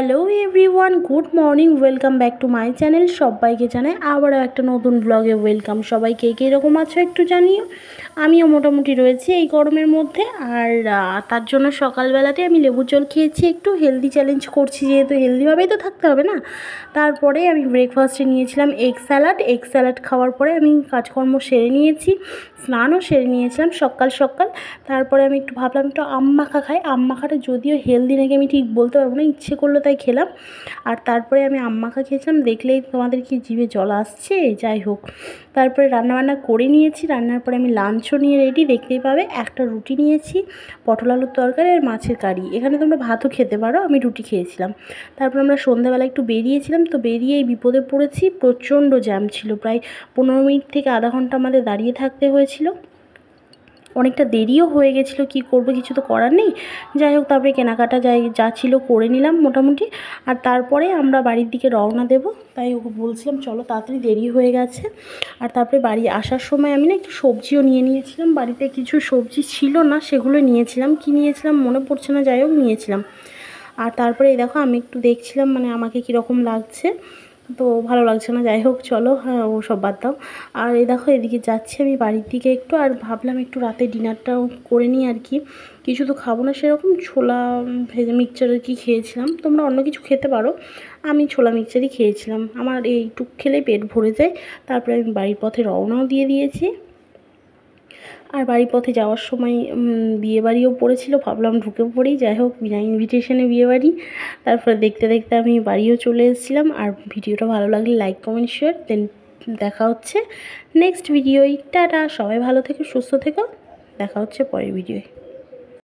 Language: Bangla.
Hello everyone, good morning, welcome back to my channel. সবাইকে জানাই আবারও একটা নতুন ব্লগে ওয়েলকাম। সবাই কে কীরকম আছো একটু জানিও। আমিও মোটামুটি রয়েছি এই গরমের মধ্যে। আর তার জন্য সকালবেলাতে আমি লেবুর জল খেয়েছি, একটু হেলদি চ্যালেঞ্জ করছি, যেহেতু হেলদিভাবেই তো থাকতে হবে না। তারপরে আমি ব্রেকফাস্টে নিয়েছিলাম এগ স্যালাড খাওয়ার পরে আমি কাজকর্ম সেরে নিয়েছি, স্নানও সেরে নিয়েছিলাম সকাল সকাল। তারপরে আমি একটু ভাবলাম একটু আম মাখা খাই। আম মাখাটা যদিও হেলদি নাকি আমি ঠিক বলতে পারবো না, ইচ্ছে করলো তাই খেলাম। আর তারপরে আমি আম মাখা খেয়েছিলাম, দেখলেই তোমাদের কি জিভে জল আসছে। যাই হোক, তারপরে রান্নাবান্না করে নিয়েছি। রান্নার পরে আমি লাঞ্চও নিয়ে রেডি, দেখতেই পাবে। একটা রুটি নিয়েছি, পটল আলুর তরকারি আর মাছের কারি। এখানে তোমরা ভাতও খেতে পারো, আমি রুটি খেয়েছিলাম। তারপর আমরা সন্ধ্যাবেলা একটু বেরিয়েছিলাম, তো বেরিয়ে এই বিপদে পড়েছি। প্রচণ্ড জ্যাম ছিল, প্রায় 15 মিনিট থেকে আধা ঘন্টা আমাদের দাঁড়িয়ে থাকতে হয়েছিল। অনেকটা দেরিও হয়ে গেছিলো, কি করব, কিছু তো করার নেই। যাই হোক, তারপরে কেনাকাটা যা ছিল করে নিলাম মোটামুটি। আর তারপরে আমরা বাড়ির দিকে রওনা দেব। তাই ওকে বলছিলাম চলো, তাড়াতাড়ি দেরি হয়ে গেছে। আর তারপরে বাড়ি আসার সময় আমি না একটু সবজিও নিয়ে নিয়েছিলাম। বাড়িতে কিছু সবজি ছিল না, সেগুলো নিয়েছিলাম। কি নিয়েছিলাম মনে পড়ছে না, যাই হোক নিয়েছিলাম। আর তারপরে এই দেখো, আমি একটু দেখছিলাম মানে আমাকে কীরকম লাগছে, তো ভালো লাগছে না। যাই হোক চলো, হ্যাঁ ও সব বাদ দাও। আর এই দেখো, এদিকে যাচ্ছি আমি বাড়ির দিকে একটু। আর ভাবলাম একটু রাতে ডিনারটাও করে নিই আর কি। কিছু তো খাবো না সেরকম, ছোলা ভেজে মিক্সচার আর কি খেয়েছিলাম। তোমরা অন্য কিছু খেতে পারো, আমি ছোলা মিক্সচারই খেয়েছিলাম। আমার এইটুক খেলেই পেট ভরে যায়। তারপরে আমি বাড়ির পথে রওনাও দিয়ে দিয়েছি। আর বাড়ির পথে যাওয়ার সময় বিয়েবাড়িও পড়েছিল, ভাবলাম ঢুকে পড়ি। যাই হোক, বিনা ইনভিটেশনে বিয়েবাড়ি। তারপরে দেখতে দেখতে আমি বাড়িও চলে এসেছিলাম। আর ভিডিওটা ভালো লাগলে লাইক কমেন্ট শেয়ার। দেন দেখা হচ্ছে নেক্সট ভিডিওয়। টাটা, সবাই ভালো থেকো, সুস্থ থেকো। দেখা হচ্ছে পরের ভিডিওয়।